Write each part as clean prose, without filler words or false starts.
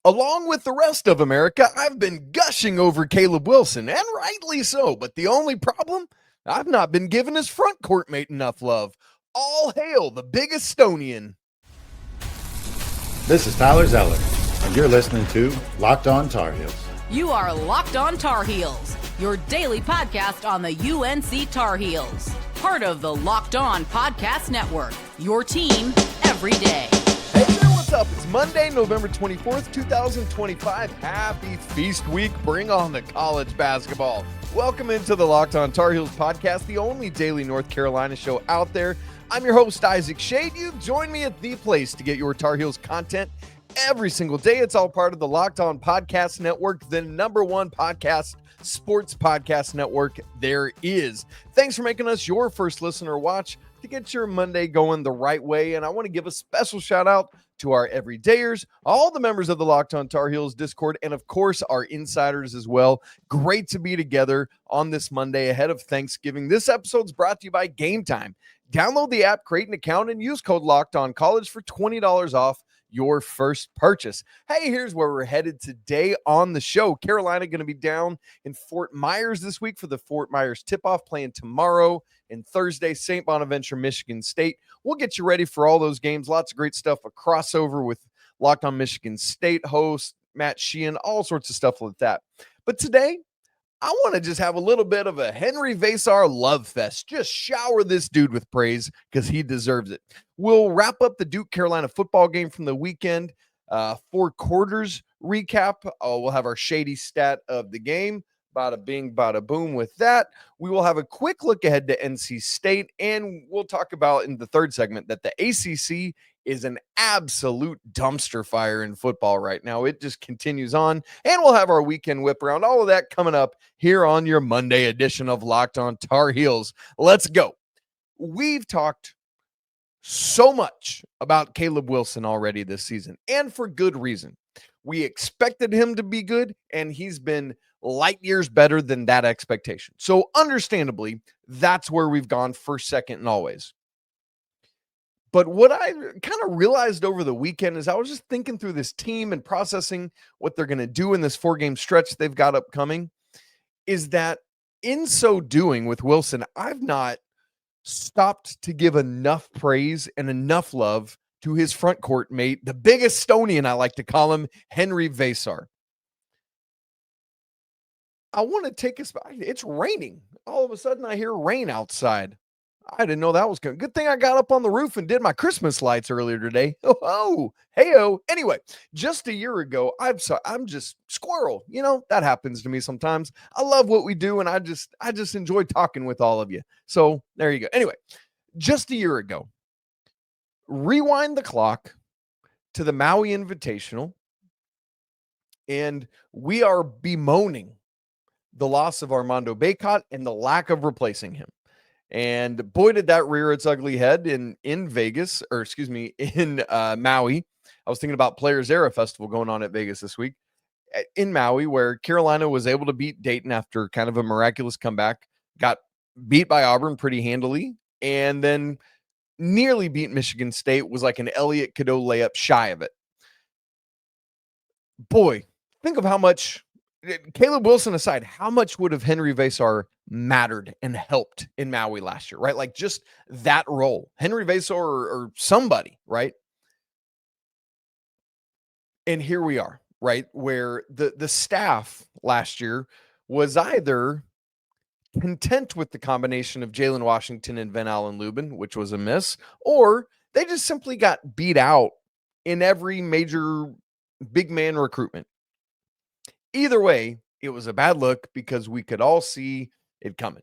Along with the rest of America, I've been gushing over Caleb Wilson, and rightly so. But the only problem, I've not been giving his front court mate enough love. All hail the big Estonian. This is Tyler Zeller, and you're listening to Locked On Tar Heels. You are Locked On Tar Heels, your daily podcast on the UNC Tar Heels. Part of the Locked On Podcast Network, your team every day. Hey there, what's up? It's Monday, November 24th, 2025. Happy Feast Week. Bring on the college basketball. Welcome into the Locked On Tar Heels podcast, the only daily North Carolina show out there. I'm your host, Isaac Schade. You've joined me at the place to get your Tar Heels content every single day. It's all part of the Locked On Podcast Network, the number one sports podcast network there is. Thanks for making us your first listener watch to get your Monday going the right way. And I want to give a special shout out to our everydayers, all the members of the Locked On Tar Heels Discord, and of course our insiders as well. Great to be together on this Monday ahead of Thanksgiving. This episode's brought to you by Game Time. Download the app, create an account, and use code LOCKEDONCollege for $20 off your first purchase. Hey, here's where we're headed today on the show. Carolina going to be down in Fort Myers this week for the Fort Myers tip-off, playing tomorrow and Thursday, Saint Bonaventure, Michigan State. We'll get you ready for all those games. Lots of great stuff, a crossover with Locked On Michigan State host Matt Sheehan, all sorts of stuff like that. But today, I want to just have a little bit of a Henri Veesaar love fest. Just shower this dude with praise because he deserves it. We'll wrap up the Duke-Carolina football game from the weekend. 4 quarters recap. We'll have our Shady stat of the game. Bada bing, bada boom with that. We will have a quick look ahead to NC State, and we'll talk about in the third segment that the ACC is an absolute dumpster fire in football right now. It just continues on, and we'll have our weekend whip around. All of that coming up here on your Monday edition of Locked On Tar Heels. Let's go. We've talked so much about Caleb Wilson already this season, and for good reason. We expected him to be good, and he's been light years better than that expectation. So understandably, that's where we've gone first, second, and always. But what I kind of realized over the weekend is I was just thinking through this team and processing what they're going to do in this 4-game stretch they've got upcoming, is that in so doing with Wilson, I've not stopped to give enough praise and enough love to his front court mate, the big Estonian, I like to call him, Henri Veesaar. I want to take us back. It's raining. All of a sudden, I hear rain outside. I didn't know that was good. Good thing I got up on the roof and did my Christmas lights earlier today. Oh, hey-oh. Anyway, just a year ago, I'm just squirrel. You know, that happens to me sometimes. I love what we do, and I just enjoy talking with all of you. So there you go. Anyway, just a year ago, rewind the clock to the Maui Invitational, and we are bemoaning the loss of Armando Bacot and the lack of replacing him. And boy, did that rear its ugly head in Vegas, or excuse me, in Maui. I was thinking about Players Era Festival going on at Vegas this week in Maui, where Carolina was able to beat Dayton after kind of a miraculous comeback, got beat by Auburn pretty handily, and then nearly beat Michigan State, was like an Elliott Cadeau layup shy of it. Boy, think of how much, Caleb Wilson aside, how much would have Henri Veesaar mattered and helped in Maui last year, right? Like just that role, Henri Veesaar or somebody, right? And here we are, right? Where the staff last year was either content with the combination of Jalen Washington and Van Allen Lubin, which was a miss, or they just simply got beat out in every major big man recruitment. Either way, it was a bad look because we could all see it coming.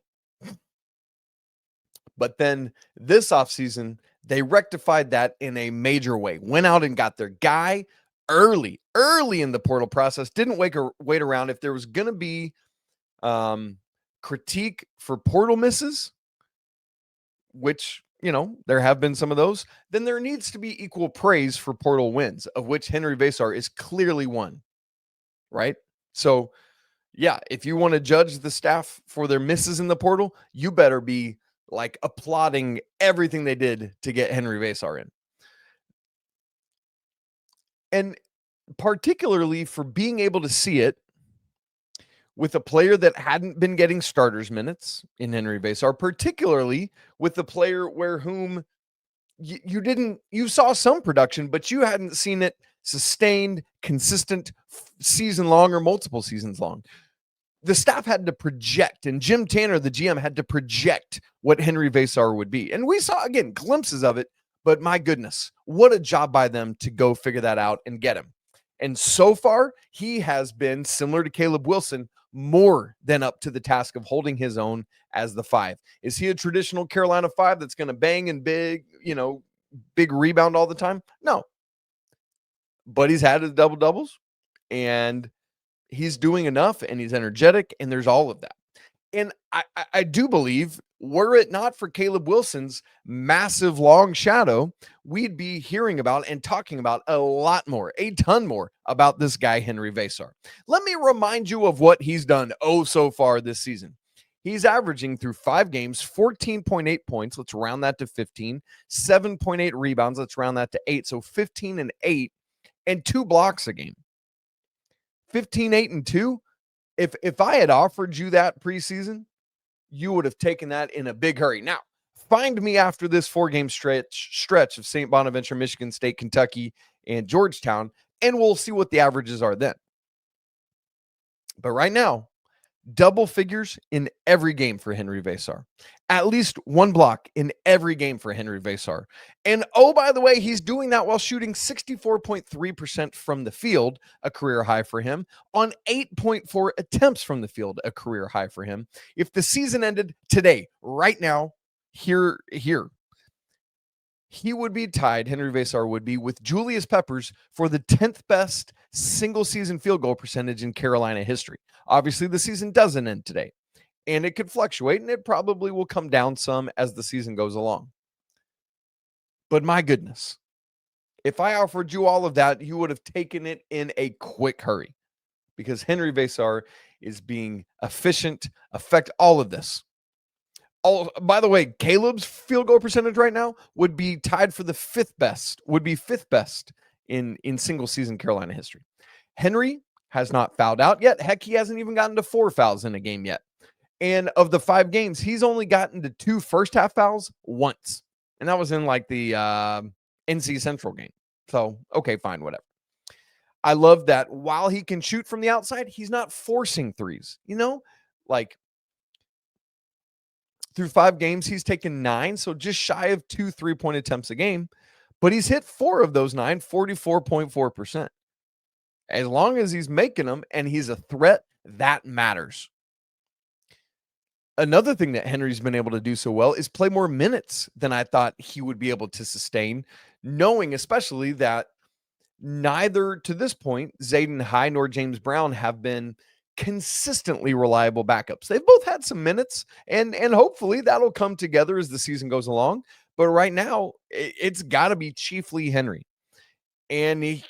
But then this offseason, they rectified that in a major way. Went out and got their guy early in the portal process. Didn't wait around. If there was going to be critique for portal misses, which, you know, there have been some of those, then there needs to be equal praise for portal wins, of which Henri Veesaar is clearly one, right? So, yeah, if you want to judge the staff for their misses in the portal, you better be like applauding everything they did to get Henri Veesaar in. And particularly for being able to see it with a player that hadn't been getting starters minutes in Henri Veesaar, particularly with the player where whom you saw some production, but you hadn't seen it sustained, consistent, season long or multiple seasons long. The staff had to project, and Jim Tanner, the GM, had to project what Henri Veesaar would be. And we saw, again, glimpses of it, but my goodness, what a job by them to go figure that out and get him. And so far, he has been, similar to Caleb Wilson, more than up to the task of holding his own as the 5. Is he a traditional Carolina 5 that's going to bang and big rebound all the time? No. But he's had his double-doubles, and he's doing enough, and he's energetic, and there's all of that. And I do believe, were it not for Caleb Wilson's massive long shadow, we'd be hearing about and talking about a ton more about this guy, Henri Veesaar. Let me remind you of what he's done so far this season. He's averaging through 5 games, 14.8 points. Let's round that to 15. 7.8 rebounds. Let's round that to 8. So 15 and 8 and 2 blocks a game. 15, 8, and 2. If I had offered you that preseason, you would have taken that in a big hurry. Now, find me after this 4-game stretch of Saint Bonaventure, Michigan State, Kentucky, and Georgetown, and we'll see what the averages are then. But right now, double figures in every game for Henri Veesaar. At least 1 block in every game for Henri Veesaar. And by the way, he's doing that while shooting 64.3% from the field, a career high for him, on 8.4 attempts from the field, a career high for him. If the season ended today, right now, here, he would be tied, Henri Veesaar would be, with Julius Peppers for the 10th best single-season field goal percentage in Carolina history. Obviously, the season doesn't end today, and it could fluctuate, and it probably will come down some as the season goes along. But my goodness, if I offered you all of that, you would have taken it in a quick hurry, because Henri Veesaar is being efficient, all of this. By the way, Caleb's field goal percentage right now would be tied for the 5th best in single season Carolina history. Henri has not fouled out yet. Heck, he hasn't even gotten to 4 fouls in a game yet. And of the 5 games, he's only gotten to 2 first half fouls once. And that was in like the NC Central game. So, okay, fine, whatever. I love that while he can shoot from the outside, he's not forcing threes. Through 5 games, he's taken 9, so just shy of 2 3-point attempts a game. But he's hit 4 of those 9, 44.4%. As long as he's making them and he's a threat, that matters. Another thing that Henry's been able to do so well is play more minutes than I thought he would be able to sustain, knowing especially that neither, to this point, Zayden High nor James Brown have been consistently reliable backups. They've both had some minutes, and hopefully that'll come together as the season goes along. But right now, it's got to be chiefly Henri. And he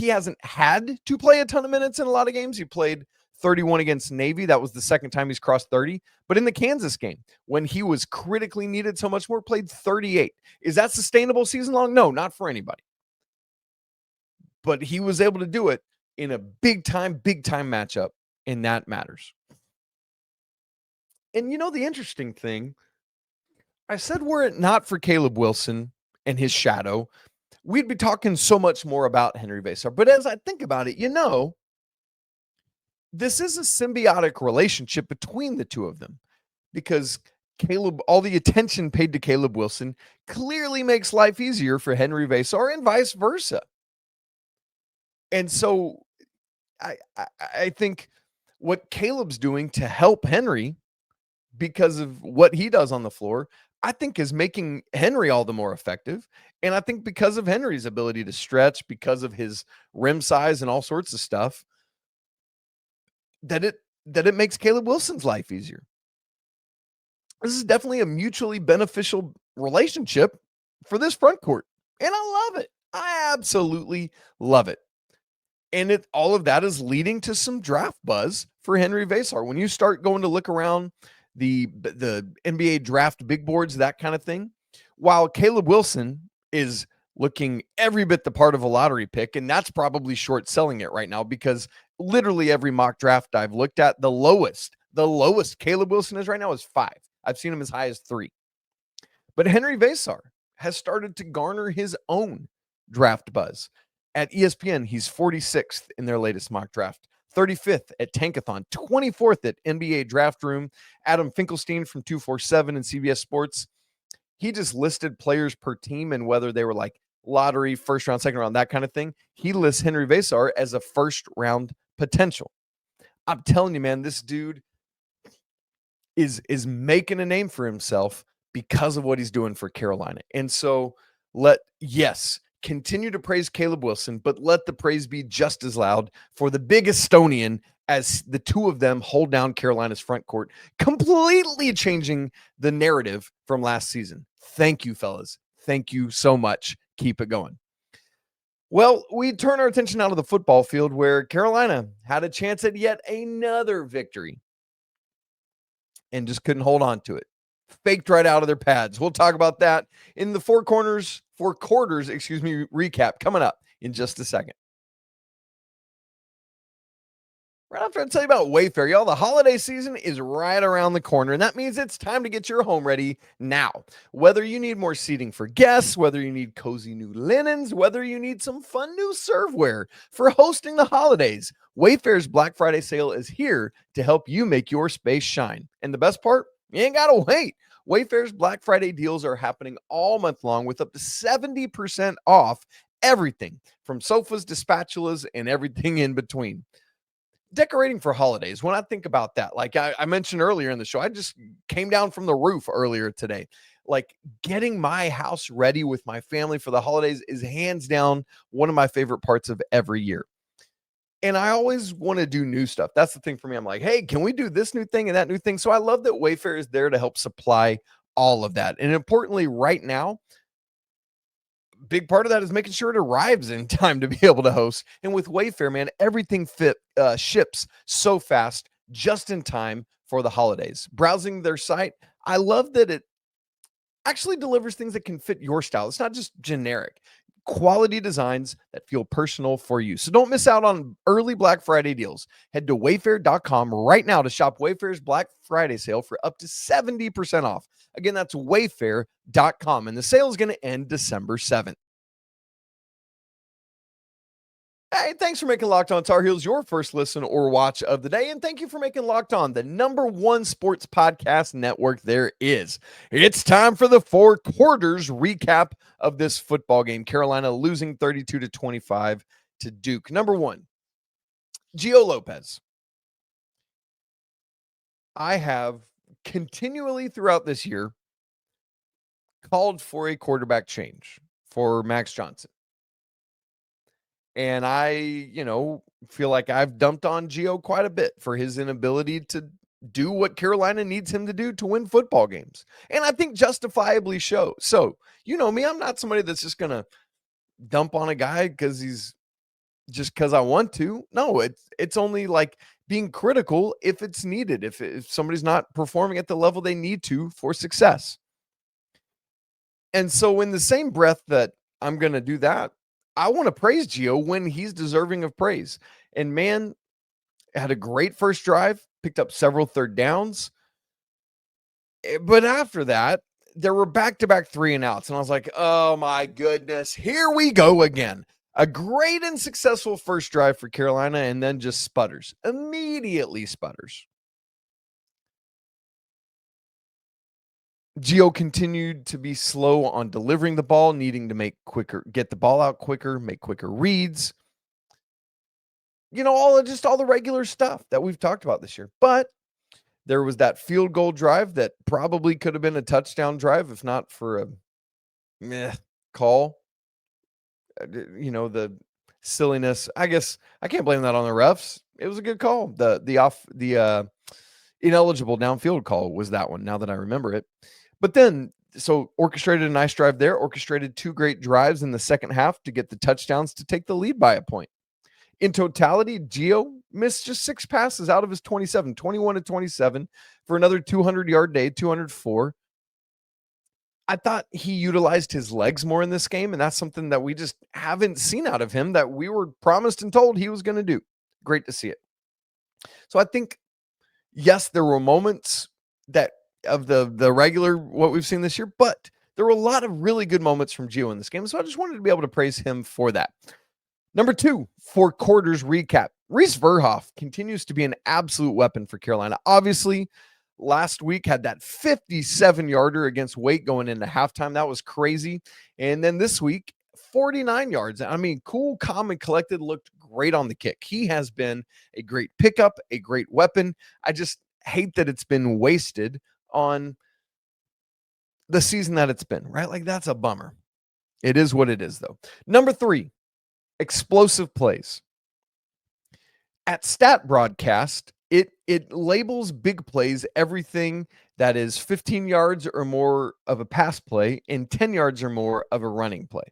hasn't had to play a ton of minutes in a lot of games. He played 31 against Navy. That was the second time he's crossed 30. But in the Kansas game, when he was critically needed so much more, played 38. Is that sustainable season long? No, not for anybody. But he was able to do it in a big time matchup, and that matters. And the interesting thing, I said, were it not for Caleb Wilson and his shadow, we'd be talking so much more about Henri Veesaar. But as I think about it, this is a symbiotic relationship between the two of them, because all the attention paid to Caleb Wilson clearly makes life easier for Henri Veesaar and vice versa. And so I think what Caleb's doing to help Henri, because of what he does on the floor, I think is making Henri all the more effective. And I think because of Henry's ability to stretch, because of his rim size and all sorts of stuff, that it makes Caleb Wilson's life easier. This is definitely a mutually beneficial relationship for this front court. And I love it. I absolutely love it. And all of that is leading to some draft buzz for Henri Veesaar. When you start going to look around the NBA draft big boards, that kind of thing, while Caleb Wilson is looking every bit the part of a lottery pick, and that's probably short selling it right now because literally every mock draft I've looked at, the lowest Caleb Wilson is right now is 5. I've seen him as high as 3. But Henri Veesaar has started to garner his own draft buzz. At ESPN, he's 46th in their latest mock draft, 35th at Tankathon, 24th at NBA Draft Room. Adam Finkelstein from 247 and CBS Sports, he just listed players per team and whether they were like lottery, first round, second round, that kind of thing. He lists Henri Veesaar as a first round potential. I'm telling you, man, this dude is making a name for himself because of what he's doing for Carolina. And so continue to praise Caleb Wilson, but let the praise be just as loud for the big Estonian as the two of them hold down Carolina's front court, completely changing the narrative from last season. Thank you, fellas. Thank you so much. Keep it going. Well, we turn our attention out of the football field where Carolina had a chance at yet another victory and just couldn't hold on to it. Faked right out of their pads. We'll talk about that in the four quarters, recap coming up in just a second. Right after I tell you about Wayfair, y'all, the holiday season is right around the corner, and that means it's time to get your home ready now. Whether you need more seating for guests, whether you need cozy new linens, whether you need some fun new serveware for hosting the holidays, Wayfair's Black Friday sale is here to help you make your space shine. And the best part, you ain't got to wait. Wayfair's Black Friday deals are happening all month long with up to 70% off everything from sofas to spatulas and everything in between. Decorating for holidays, when I think about that, like I mentioned earlier in the show, I just came down from the roof earlier today. Like getting my house ready with my family for the holidays is hands down one of my favorite parts of every year. And I always want to do new stuff. That's the thing for me. I'm like, hey, can we do this new thing and that new thing? So I love that Wayfair is there to help supply all of that. And importantly, right now, big part of that is making sure it arrives in time to be able to host. And with Wayfair, man, everything ships so fast, just in time for the holidays. Browsing their site, I love that it actually delivers things that can fit your style. It's not just generic. Quality designs that feel personal for you. So don't miss out on early Black Friday deals. Head to wayfair.com right now to shop Wayfair's Black Friday sale for up to 70% off. Again, that's wayfair.com. And the sale is going to end December 7th. Hey, thanks for making Locked On Tar Heels your first listen or watch of the day. And thank you for making Locked On the #1 sports podcast network there is. It's time for the four quarters recap of this football game. Carolina losing 32-25 to Duke. Number 1, Gio Lopez. I have continually throughout this year called for a quarterback change for Max Johnson. And I, feel like I've dumped on Gio quite a bit for his inability to do what Carolina needs him to do to win football games. And I think justifiably so. So, you know me, I'm not somebody that's just going to dump on a guy because I want to. No, it's only like being critical if it's needed, if somebody's not performing at the level they need to for success. And so in the same breath that I'm going to do that, I want to praise Gio when he's deserving of praise. And man, had a great first drive, picked up several third downs. But after that, there were back-to-back 3-and-outs. And I was like, oh my goodness, here we go again. A great and successful first drive for Carolina, and then just sputters. Immediately sputters. Gio continued to be slow on delivering the ball, needing to get the ball out quicker, make quicker reads. All the regular stuff that we've talked about this year. But there was that field goal drive that probably could have been a touchdown drive, if not for a call. The silliness. I guess I can't blame that on the refs. It was a good call. The ineligible downfield call was that one, now that I remember it. But then, so orchestrated a nice drive there, orchestrated 2 great drives in the second half to get the touchdowns to take the lead by a point. In totality, Gio missed just 6 passes out of his 27, 21-27 for another 200-yard day, 204. I thought he utilized his legs more in this game, and that's something that we just haven't seen out of him that we were promised and told he was going to do. Great to see it. So I think, yes, there were moments that of the regular what we've seen this year, but there were a lot of really good moments from Gio in this game. So I just wanted to be able to praise him for that. Number 2, 4 quarters recap. Rece Verhoff continues to be an absolute weapon for Carolina. Obviously, last week had that 57-yarder against Wake going into halftime. That was crazy. And then this week, 49 yards. I mean, cool, calm, and collected, looked great on the kick. He has been a great pickup, a great weapon. I just hate that it's been wasted on the season that it's been, right? Like, that's a bummer. It is what it is, though. Number 3, explosive plays. At Stat Broadcast, it labels big plays everything that is 15 yards or more of a pass play and 10 yards or more of a running play.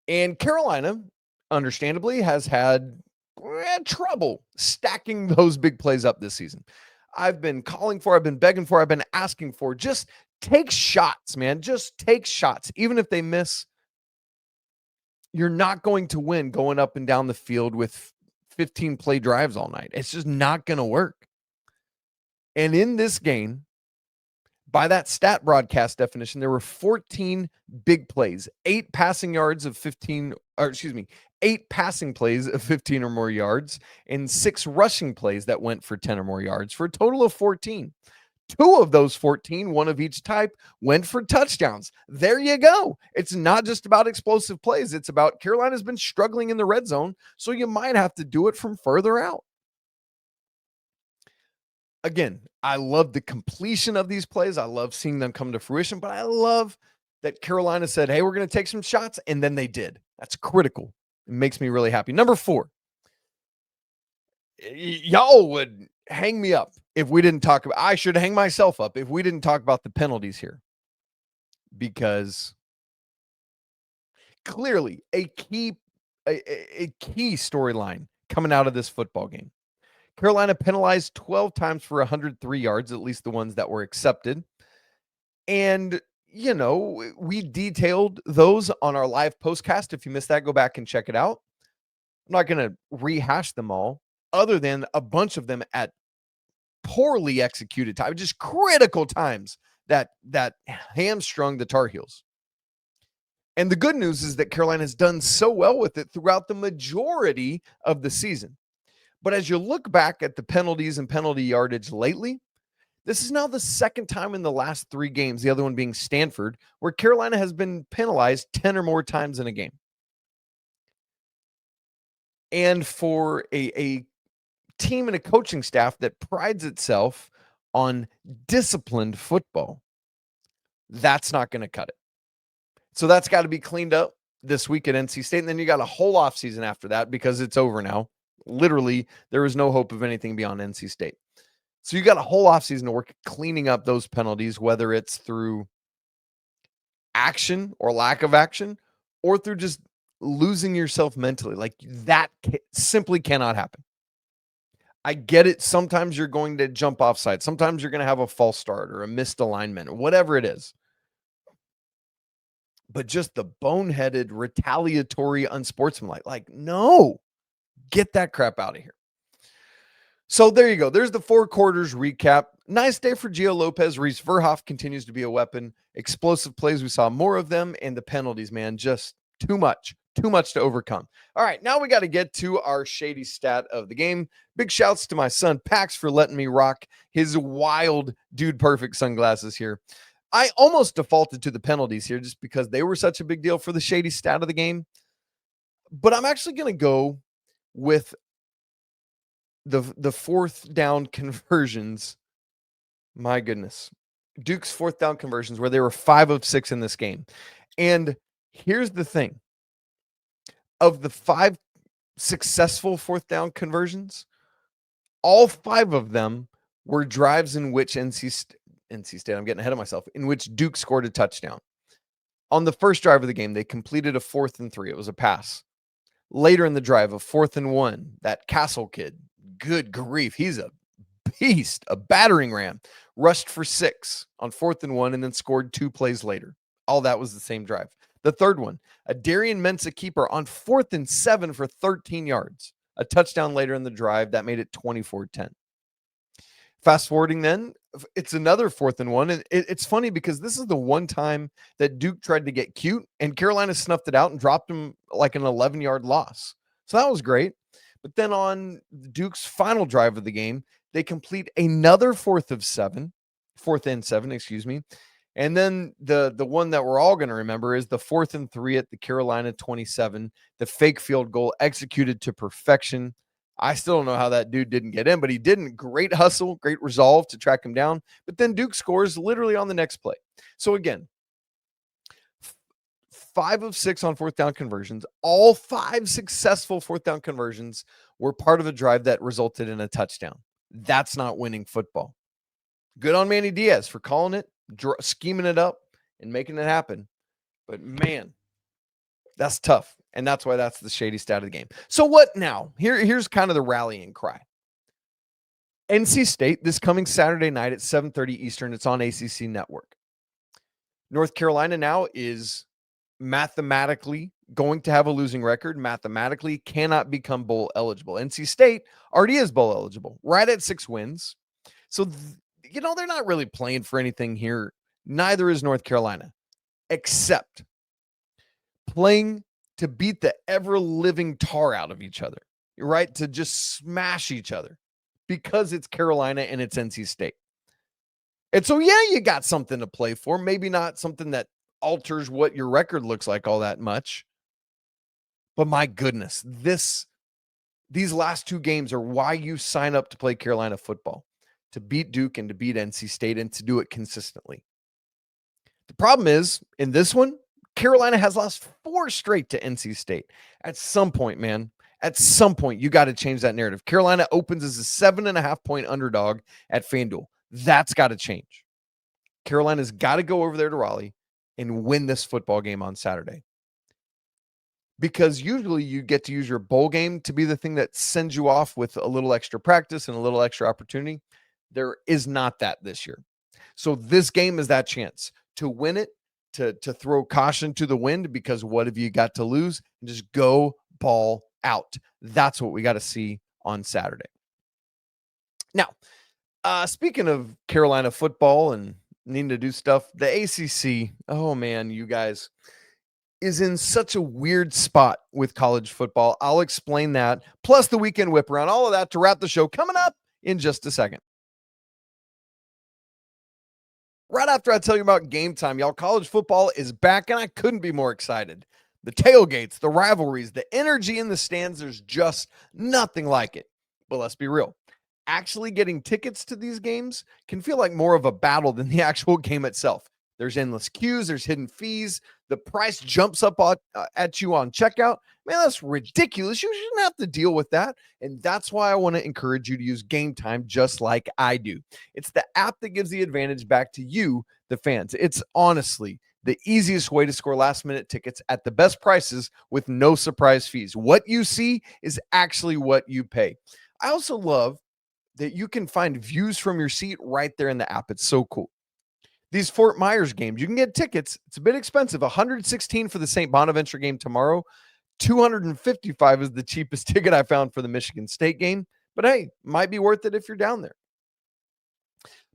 And Carolina, understandably, has had trouble stacking those big plays up this season. I've been calling for, I've been begging for, I've been asking for, just take shots, man. Just take shots. Even if they miss, you're not going to win going up and down the field with 15 play drives all night. It's just not going to work. And in this game, by that Stat Broadcast definition, there were 14 big plays, 8 passing yards of 15, or excuse me, 8 passing plays of 15 or more yards, and 6 rushing plays that went for 10 or more yards, for a total of 14. 2 of those 14, one of each type, went for touchdowns. There you go. It's not just about explosive plays. It's about Carolina's been struggling in the red zone, so you might have to do it from further out. Again, I love the completion of these plays. I love seeing them come to fruition, but I love that Carolina said, hey, we're going to take some shots, and then they did. That's critical. It makes me really happy. Number 4, y'all would hang me up if we didn't talk about, I should hang myself up if we didn't talk about the penalties here, because clearly a key storyline coming out of this football game. Carolina penalized 12 times for 103 yards, at least the ones that were accepted. And, you know, we detailed those on our live postcast. If you missed that, go back and check it out. I'm not going to rehash them all, other than a bunch of them at poorly executed time, just critical times that hamstrung the Tar Heels. And the good news is that Carolina has done so well with it throughout the majority of the season. But as you look back at the penalties and penalty yardage lately, this is now the second time in the last 3 games, the other one being Stanford, where Carolina has been penalized 10 or more times in a game. And for a team and a coaching staff that prides itself on disciplined football, that's not going to cut it. So that's got to be cleaned up this week at NC State. And then you got a whole offseason after that, because it's over now. Literally, there is no hope of anything beyond NC State. So you got a whole offseason to work cleaning up those penalties, whether it's through action or lack of action, or through just losing yourself mentally. Like, that simply cannot happen. I get it. Sometimes you're going to jump offside. Sometimes you're going to have a false start or a missed alignment or whatever it is. But just the boneheaded, retaliatory, unsportsmanlike, like, no, get that crap out of here. So there you go. There's the 4 quarters recap. Nice day for Gio Lopez. Rece Verhoff continues to be a weapon. Explosive plays, we saw more of them. And the penalties, man, just too much to overcome. All right, now we got to get to our Shady stat of the game. Big shouts to my son, Pax, for letting me rock his wild Dude Perfect sunglasses here. I almost defaulted to the penalties here just because they were such a big deal for the Shady stat of the game. But I'm actually going to go with the 4th down conversions. My goodness. Duke's 4th down conversions, where they were 5 of 6 in this game. And here's the thing. Of the 5 successful 4th down conversions, all 5 of them were drives in which NC State, I'm getting ahead of myself, in which Duke scored a touchdown. On the first drive of the game, they completed a 4th and 3. It was a pass. Later in the drive, a 4th and 1, that Castle kid, good grief, he's a beast, a battering ram, rushed for 6 on 4th and 1 and then scored 2 plays later. All that was the same drive. The third one, a Darian Mensah keeper on 4th and 7 for 13 yards. A touchdown later in the drive that made it 24-10. Fast forwarding then, it's another 4th and 1. And it's funny because this is the one time that Duke tried to get cute and Carolina snuffed it out and dropped him like an 11-yard loss. So that was great. But then on Duke's final drive of the game, they complete another 4th and 7, excuse me. And then the one that we're all going to remember is the 4th and 3 at the Carolina 27, the fake field goal executed to perfection. I still don't know how that dude didn't get in, but he didn't. Great hustle, great resolve to track him down. But then Duke scores literally on the next play. So again, 5 of 6 on 4th down conversions. All 5 successful 4th down conversions were part of a drive that resulted in a touchdown. That's not winning football. Good on Manny Diaz for calling it, scheming it up, and making it happen. But man, that's tough. And that's why that's the shady stat of the game. So what now? Here's kind of the rallying cry. NC State this coming Saturday night at 7:30 Eastern. It's on ACC Network. North Carolina now is mathematically going to have a losing record, mathematically cannot become bowl eligible. NC State already is bowl eligible, right at 6 wins. So, they're not really playing for anything here. Neither is North Carolina, except playing to beat the ever-living tar out of each other, right? To just smash each other because it's Carolina and it's NC State. And so, yeah, you got something to play for. Maybe not something that alters what your record looks like all that much. But my goodness, these last 2 games are why you sign up to play Carolina football, to beat Duke and to beat NC State and to do it consistently. The problem is, in this one, Carolina has lost 4 straight to NC State. At some point, man, you got to change that narrative. Carolina opens as a 7.5-point underdog at FanDuel. That's got to change. Carolina's got to go over there to Raleigh and win this football game on Saturday. Because usually you get to use your bowl game to be the thing that sends you off with a little extra practice and a little extra opportunity. There is not that this year. So this game is that chance to win it, to throw caution to the wind, because what have you got to lose? And just go ball out. That's what we got to see on Saturday. Now, speaking of Carolina football and needing to do stuff, the ACC, oh man, you guys, is in such a weird spot with college football. I'll explain that, plus the weekend whip around, all of that to wrap the show coming up in just a second. Right after I tell you about game time, y'all, college football is back, and I couldn't be more excited. The tailgates, the rivalries, the energy in the stands, there's just nothing like it. But let's be real. Actually getting tickets to these games can feel like more of a battle than the actual game itself. There's endless queues, there's hidden fees, the price jumps up at you on checkout. Man, that's ridiculous. You shouldn't have to deal with that. And that's why I want to encourage you to use Game Time just like I do. It's the app that gives the advantage back to you, the fans. It's honestly the easiest way to score last-minute tickets at the best prices with no surprise fees. What you see is actually what you pay. I also love that you can find views from your seat right there in the app. It's so cool. These Fort Myers games, you can get tickets. It's a bit expensive. $116 for the Saint Bonaventure game tomorrow. $255 is the cheapest ticket I found for the Michigan State game. But hey, might be worth it if you're down there.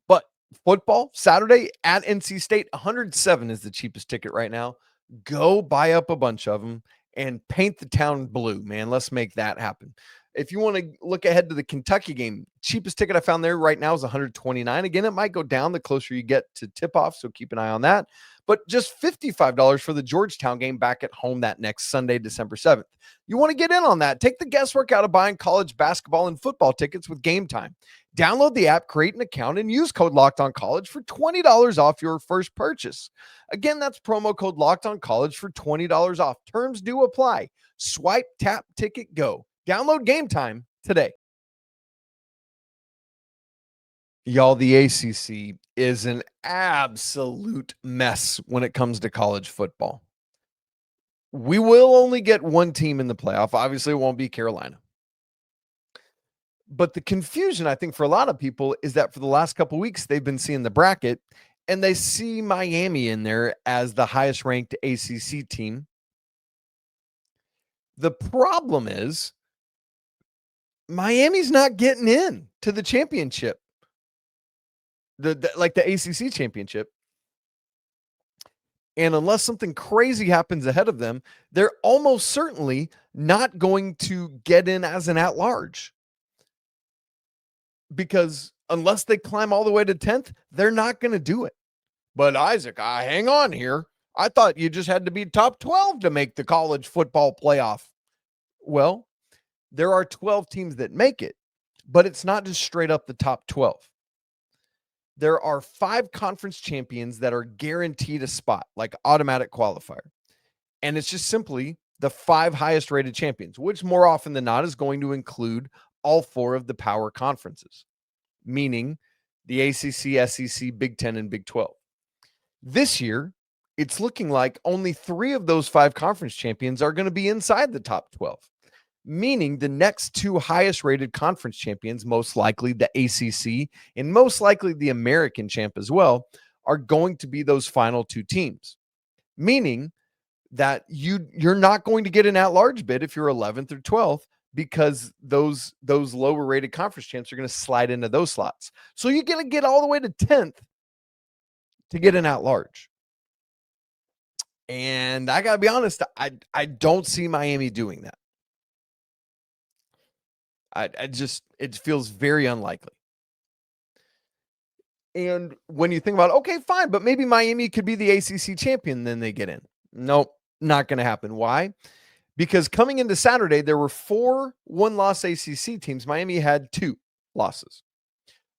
But football, Saturday at NC State, $107 is the cheapest ticket right now. Go buy up a bunch of them and paint the town blue, man. Let's make that happen. If you want to look ahead to the Kentucky game, cheapest ticket I found there right now is $129. Again, it might go down the closer you get to tip-off, so keep an eye on that. But just $55 for the Georgetown game back at home that next Sunday, December 7th. You want to get in on that? Take the guesswork out of buying college basketball and football tickets with Game Time. Download the app, create an account, and use code LOCKEDONCollege for $20 off your first purchase. Again, that's promo code LOCKEDONCollege for $20 off. Terms do apply. Swipe, tap, ticket, go. Download Game Time today. Y'all, the ACC is an absolute mess when it comes to college football. We will only get one team in the playoff. Obviously, it won't be Carolina. But the confusion, I think, for a lot of people is that for the last couple of weeks, they've been seeing the bracket and they see Miami in there as the highest ranked ACC team. The problem is Miami's not getting in to the championship, like the ACC championship. And unless something crazy happens ahead of them, they're almost certainly not going to get in as an at-large. Because unless they climb all the way to 10th, they're not going to do it. But Isaac, hang on here. I thought you just had to be top 12 to make the college football playoff. Well, there are 12 teams that make it, but it's not just straight up the top 12. There are 5 conference champions that are guaranteed a spot, like automatic qualifier. And it's just simply the 5 highest rated champions, which more often than not is going to include all 4 of the power conferences, meaning the ACC, SEC, Big 10, and Big 12. This year, it's looking like only 3 of those 5 conference champions are going to be inside the top 12, meaning the next 2 highest rated conference champions, most likely the ACC and most likely the American champ as well, are going to be those final 2 teams, meaning that you're not going to get an at-large bid if you're 11th or 12th, because those lower rated conference champs are going to slide into those slots. So you're going to get all the way to 10th to get an at-large. And I got to be honest, I don't see Miami doing that. It feels very unlikely. And when you think about, okay, fine, but maybe Miami could be the ACC champion, then they get in. Nope, not going to happen. Why? Because coming into Saturday, there were 4 one-loss ACC teams. Miami had 2 losses.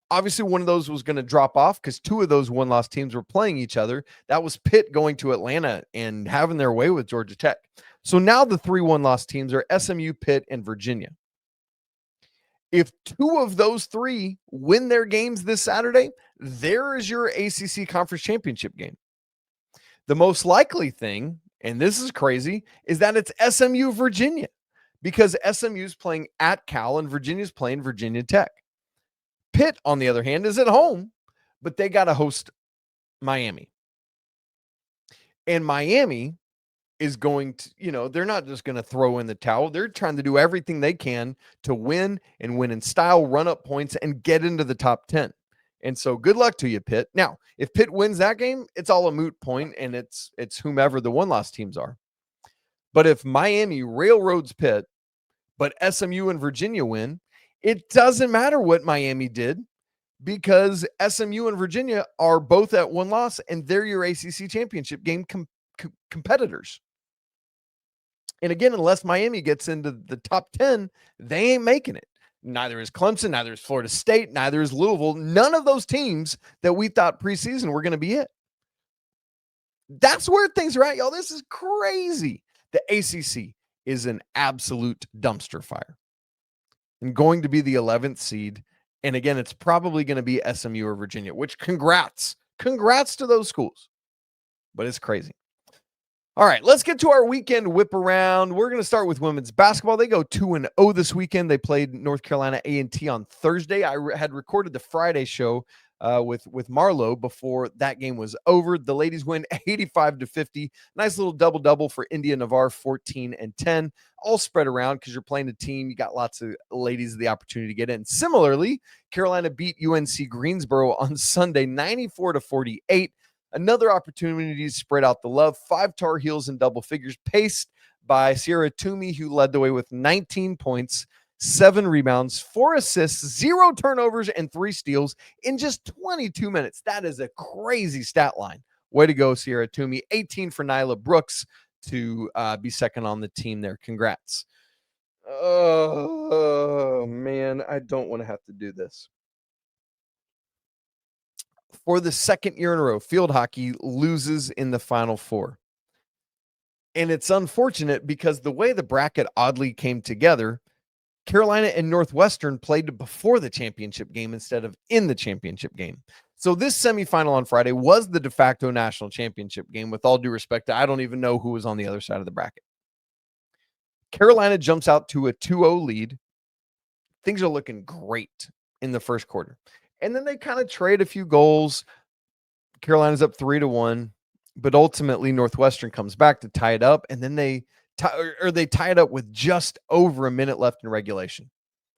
Obviously, one of those was going to drop off because 2 of those one-loss teams were playing each other. That was Pitt going to Atlanta and having their way with Georgia Tech. So now the 3 one-loss teams are SMU, Pitt, and Virginia. If 2 of those 3 win their games this Saturday, there is your ACC Conference Championship game. The most likely thing, and this is crazy, is that it's SMU Virginia, because SMU's playing at Cal and Virginia's playing Virginia Tech. Pitt, on the other hand, is at home, but they got to host Miami. And Miami is going to, they're not just going to throw in the towel. They're trying to do everything they can to win and win in style, run up points, and get into the top 10. And so good luck to you, Pitt. Now, if Pitt wins that game, it's all a moot point, and it's whomever the one-loss teams are. But if Miami railroads Pitt, but SMU and Virginia win, it doesn't matter what Miami did, because SMU and Virginia are both at 1 loss, and they're your ACC championship game competitors. And again, unless Miami gets into the top 10, they ain't making it. Neither is Clemson, neither is Florida State, neither is Louisville. None of those teams that we thought preseason were going to be it. That's where things are at, y'all. This is crazy. The ACC is an absolute dumpster fire and going to be the 11th seed. And again, it's probably going to be SMU or Virginia, which congrats to those schools. But it's crazy. All right, let's get to our weekend whip around. We're going to start with women's basketball. They go 2-0 this weekend. They played North Carolina A&T on Thursday. I had recorded the Friday show with Marlo before that game was over. The ladies win 85-50. Nice little double-double for India Navarre, 14 and 10. All spread around because you're playing a team. You got lots of ladies the opportunity to get in. Similarly, Carolina beat UNC Greensboro on Sunday, 94-48. Another opportunity to spread out the love. 5 Tar Heels in double figures, paced by Sierra Toomey, who led the way with 19 points, 7 rebounds, 4 assists, 0 turnovers, and 3 steals in just 22 minutes. That is a crazy stat line. Way to go, Sierra Toomey. 18 for Nyla Brooks to be second on the team there. Congrats. Oh, man, I don't want to have to do this. For the second year in a row, field hockey loses in the Final Four. And it's unfortunate because the way the bracket oddly came together, Carolina and Northwestern played before the championship game instead of in the championship game. So this semifinal on Friday was the de facto national championship game. With all due respect, I don't even know who was on the other side of the bracket. Carolina jumps out to a 2-0 lead things are looking great in the first quarter. And then they kind of trade a few goals. Carolina's up 3-1, but ultimately Northwestern comes back to tie it up, and then they tie it up with just over a minute left in regulation.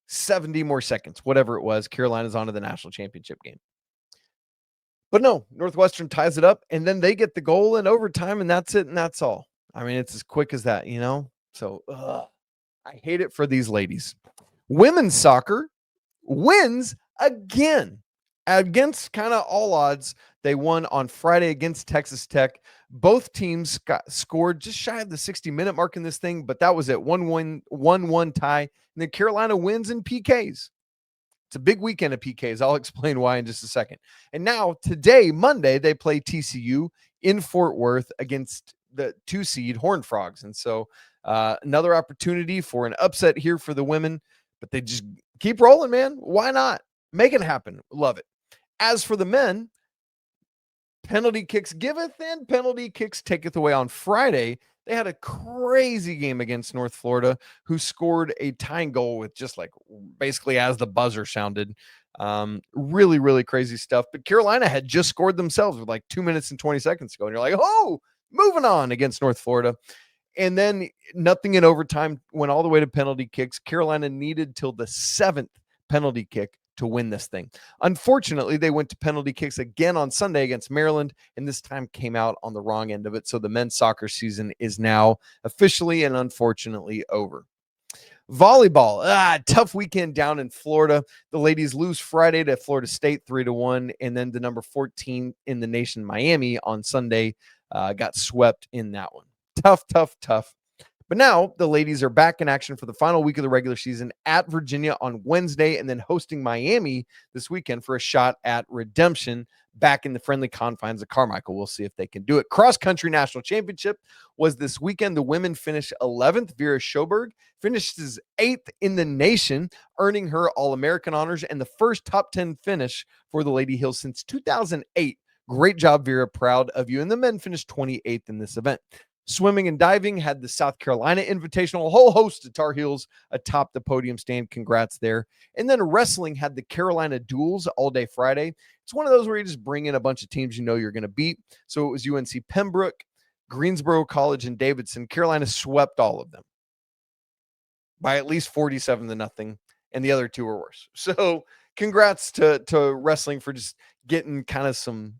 70 more seconds, whatever it was. Carolina's on to the national championship game. But no, Northwestern ties it up, and then they get the goal in overtime, and that's it, and that's all. I mean, it's as quick as that, you know? So, I hate it for these ladies. Women's soccer wins again. Against kind of all odds, they won on Friday against Texas Tech. Both teams scored just shy of the 60-minute mark in this thing, but that was it. 1-1 tie. And then Carolina wins in PKs. It's a big weekend of PKs. I'll explain why in just a second. And now, today, Monday, they play TCU in Fort Worth against the 2-seed Horned Frogs. And so another opportunity for an upset here for the women, but they just keep rolling, man. Why not? Make it happen. Love it. As for the men, penalty kicks giveth and penalty kicks taketh away. On Friday, they had a crazy game against North Florida, who scored a tying goal with just like basically as the buzzer sounded. Really, really crazy stuff. But Carolina had just scored themselves with like 2 minutes and 20 seconds ago. And you're like, oh, moving on against North Florida. And then nothing in overtime, went all the way to penalty kicks. Carolina needed till the 7th penalty kick to win this thing. Unfortunately, they went to penalty kicks again on Sunday against Maryland, and this time came out on the wrong end of it. So the men's soccer season is now officially and unfortunately over. Volleyball, tough weekend down in Florida. The ladies lose Friday to Florida State 3-1, and then the number 14 in the nation, Miami, on Sunday got swept in that one. Tough. But now the ladies are back in action for the final week of the regular season at Virginia on Wednesday, and then hosting Miami this weekend for a shot at redemption back in the friendly confines of Carmichael. We'll see if they can do it. Cross country national championship was this weekend. The women finished 11th. Vera Schoberg finished as 8th in the nation, earning her All-American honors and the first top 10 finish for the Lady Heels since 2008. Great job, Vera. Proud of you. And the men finished 28th in this event. Swimming and diving had the South Carolina Invitational, a whole host of Tar Heels atop the podium stand. Congrats there. And then wrestling had the Carolina Duels all day Friday. It's one of those where you just bring in a bunch of teams you know you're going to beat. So it was UNC Pembroke, Greensboro College, and Davidson. Carolina swept all of them by at least 47-0, and the other two were worse. So congrats to wrestling for just getting kind of some,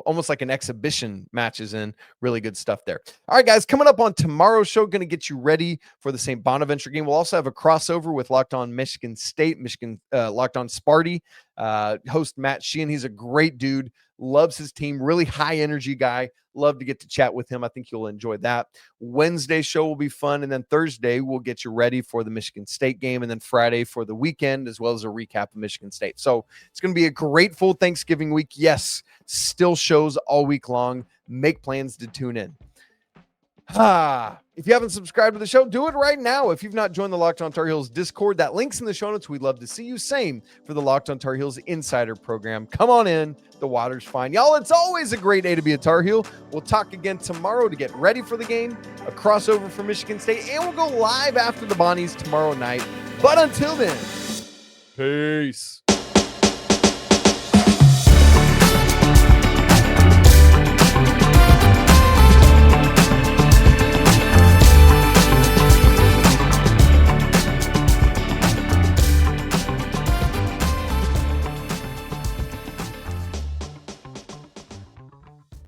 almost like an exhibition matches in. Really good stuff there. All right, guys, coming up on tomorrow's show, going to get you ready for the Saint Bonaventure game. We'll also have a crossover with Locked On Michigan State, Locked On Sparty, host Matt Sheehan. He's a great dude, loves his team, really high energy guy. Love to get to chat with him. I think you'll enjoy that. Wednesday show will be fun. And then Thursday, we'll get you ready for the Michigan State game. And then Friday for the weekend, as well as a recap of Michigan State. So it's going to be a great full Thanksgiving week. Yes, still shows all week long. Make plans to tune in. If you haven't subscribed to the show, do it right now. If you've not joined the Locked On Tar Heels Discord, that link's in the show notes. We'd love to see you. Same for the Locked On Tar Heels Insider program. Come on in. The water's fine. Y'all, it's always a great day to be a Tar Heel. We'll talk again tomorrow to get ready for the game, a crossover for Michigan State, and we'll go live after the Bonnies tomorrow night. But until then, peace.